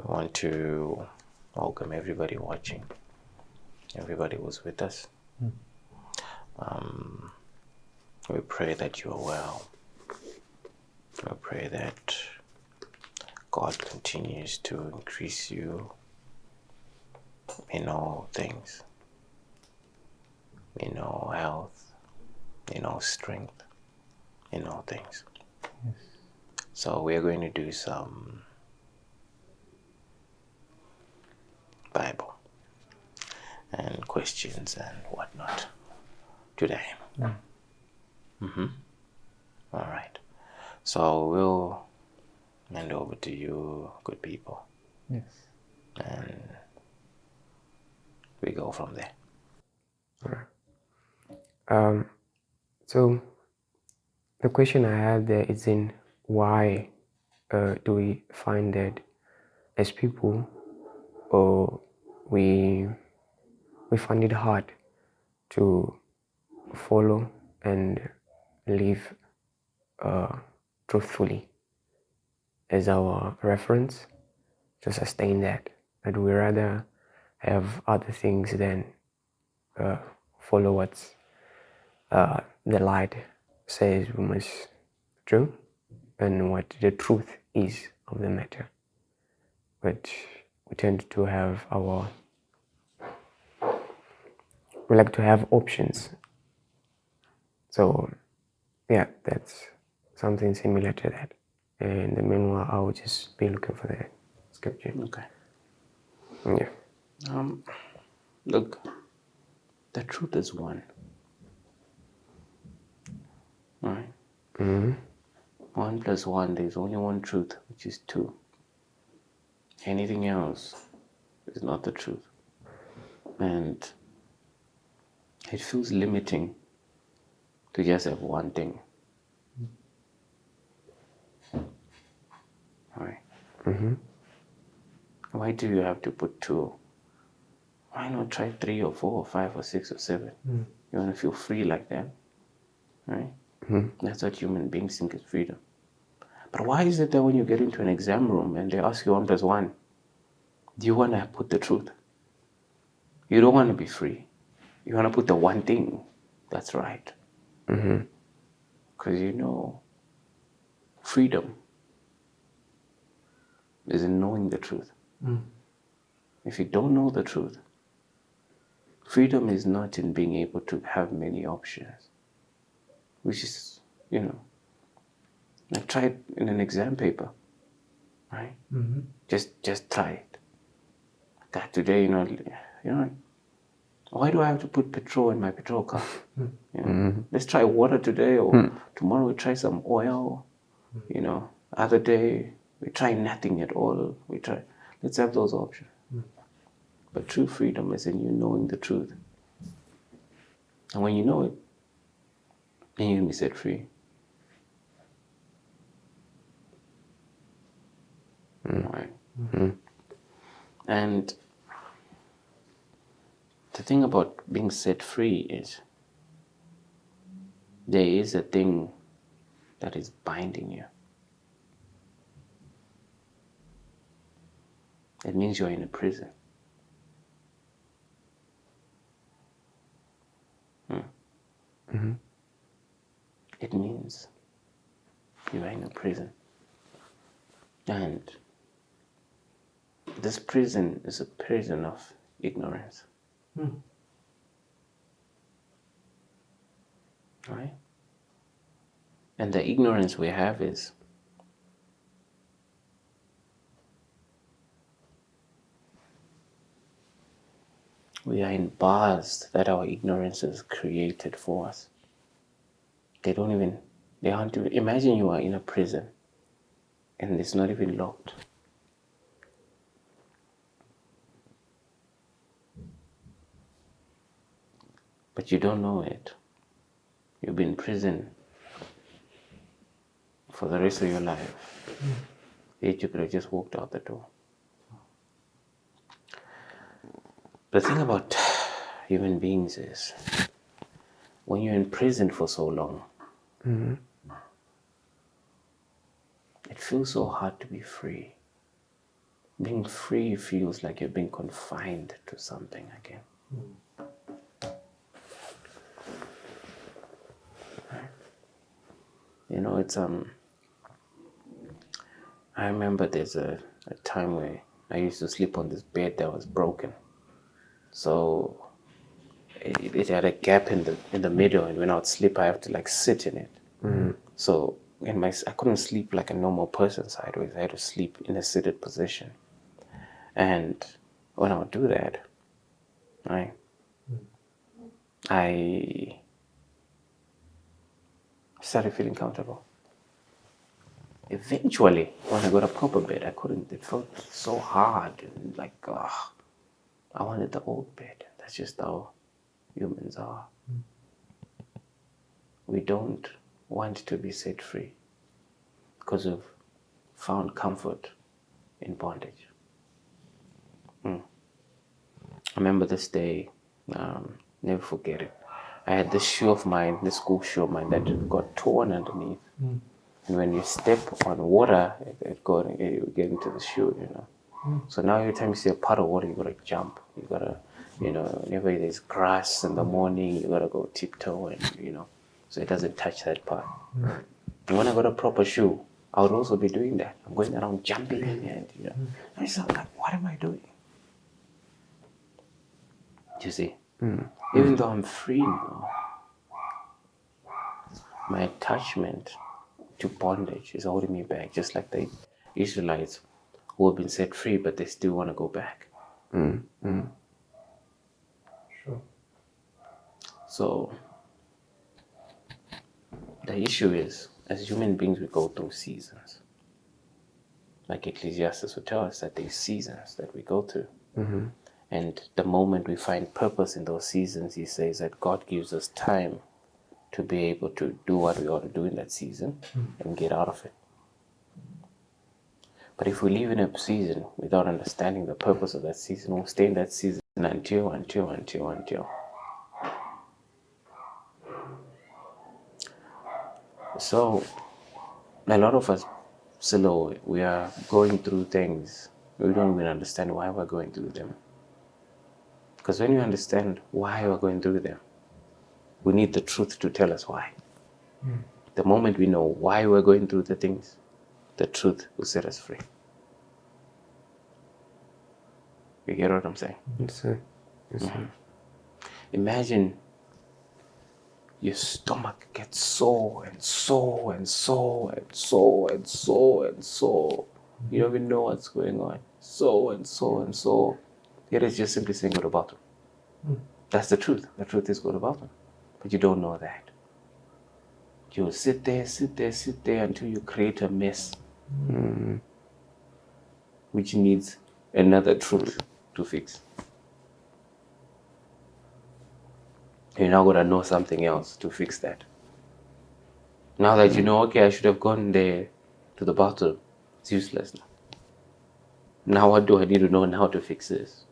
I want to welcome everybody watching, everybody who's with us. We pray that you are well. We pray that God continues to increase you in all things, in all health, in all strength, in all things. Yes. So we are going to do some Bible and questions and whatnot today. All right. So we'll hand over to you, good people. Yes. And we go from there. All right. So the question I have there is in why do we find that as people, or we find it hard to follow and live truthfully as our reference to sustain that we rather have other things than follow what's the light says we must do and what the truth is of the matter. But we tend to have we like to have options. So yeah, that's something similar to that. And meanwhile, I will just be looking for the scripture. Okay. Yeah. Look, the truth is one. All right? 1 + 1, there's only one truth, which is 2. Anything else is not the truth. And it feels limiting to just have one thing. All right? Why do you have to put 2? Why not try 3 or 4 or 5 or 6 or 7? You want to feel free like that, right? That's what human beings think is freedom. But why is it that when you get into an exam room and they ask you 1 + 1, do you want to put the truth? You don't want to be free. You want to put the one thing that's right. Because you know, freedom is in knowing the truth. If you don't know the truth, freedom is not in being able to have many options, which is, I've tried in an exam paper, right? Just try it. God, today, why do I have to put petrol in my petrol car? Let's try water today, or tomorrow we try some oil. Other day we try nothing at all. Let's have those options. But true freedom is in you knowing the truth. And when you know it, then you can be set free. Right? And the thing about being set free is there is a thing that is binding you. It means you're in a prison. It means you are in a prison. And this prison is a prison of ignorance. Right? And the ignorance we have is we are in bars that our ignorance has created for us. They aren't even, imagine you are in a prison and it's not even locked. But you don't know it. You'll be in prison for the rest of your life. Yet you could have just walked out the door. The thing about human beings is when you're in prison for so long, it feels so hard to be free. being free feels like you're being confined to something again. You know, it's I remember there's a time where I used to sleep on this bed that was broken. So it had a gap in the middle, and when I would sleep I have to like sit in it. So I couldn't sleep like a normal person sideways. I had to sleep in a seated position. And when I would do that, I started feeling comfortable. Eventually, when I got a proper bed, I couldn't. It felt so hard and like, I wanted the old bed. That's just how humans are. We don't want to be set free because we've found comfort in bondage. I remember this day, never forget it. I had this shoe of mine, this school shoe of mine that got torn underneath. And when you step on water, it get into the shoe, you know. So now every time you see a pot of water, you gotta jump. You gotta, you know, whenever there's grass in the morning, you gotta go tiptoe and, you know, so it doesn't touch that part. And when I got a proper shoe, I would also be doing that. I'm going around jumping and, you know. I was like, what am I doing? You see? Even though I'm free now, my attachment to bondage is holding me back, just like the Israelites who have been set free, but they still want to go back. Sure. So the issue is, as human beings, we go through seasons. Like Ecclesiastes will tell us that there's seasons that we go through. And the moment we find purpose in those seasons, he says that God gives us time to be able to do what we ought to do in that season and get out of it. But if we live in a season without understanding the purpose of that season, we'll stay in that season until. So a lot of us, Silo, we are going through things. We don't even understand why we're going through them. Because when you understand why we're going through them, we need the truth to tell us why. The moment we know why we're going through the things, the truth will set us free. You get what I'm saying? Yes, sir. Yes, sir. Imagine your stomach gets sore and sore and sore and sore and sore and sore. You don't even know what's going on. Sore and sore and sore. Yet it's just simply saying go to the bathroom. That's the truth. The truth is go to the bathroom. But you don't know that. You'll sit there until you create a mess, which needs another truth to fix. You're now going to know something else to fix that. Now that you know, okay, I should have gone there to the bathroom, it's useless now. Now what do I need to know now to fix this?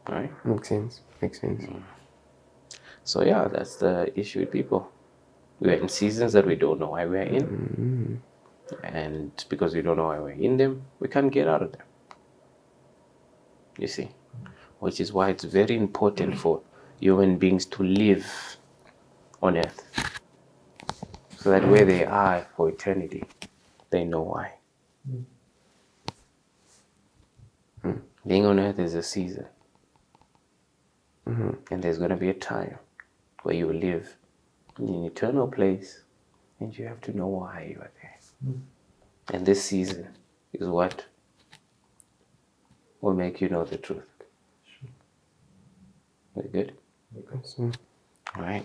All right? Makes sense. Makes sense. So yeah, that's the issue with people. We're in seasons that we don't know why we're in. And because we don't know why we're in them, we can't get out of them. You see? Which is why it's very important for human beings to live on earth. So that where they are for eternity, they know why. Being on earth is a season. And there's going to be a time where you live in an eternal place and you have to know why you are there. And this season is what will make you know the truth. Very good? Yes, sir. All right.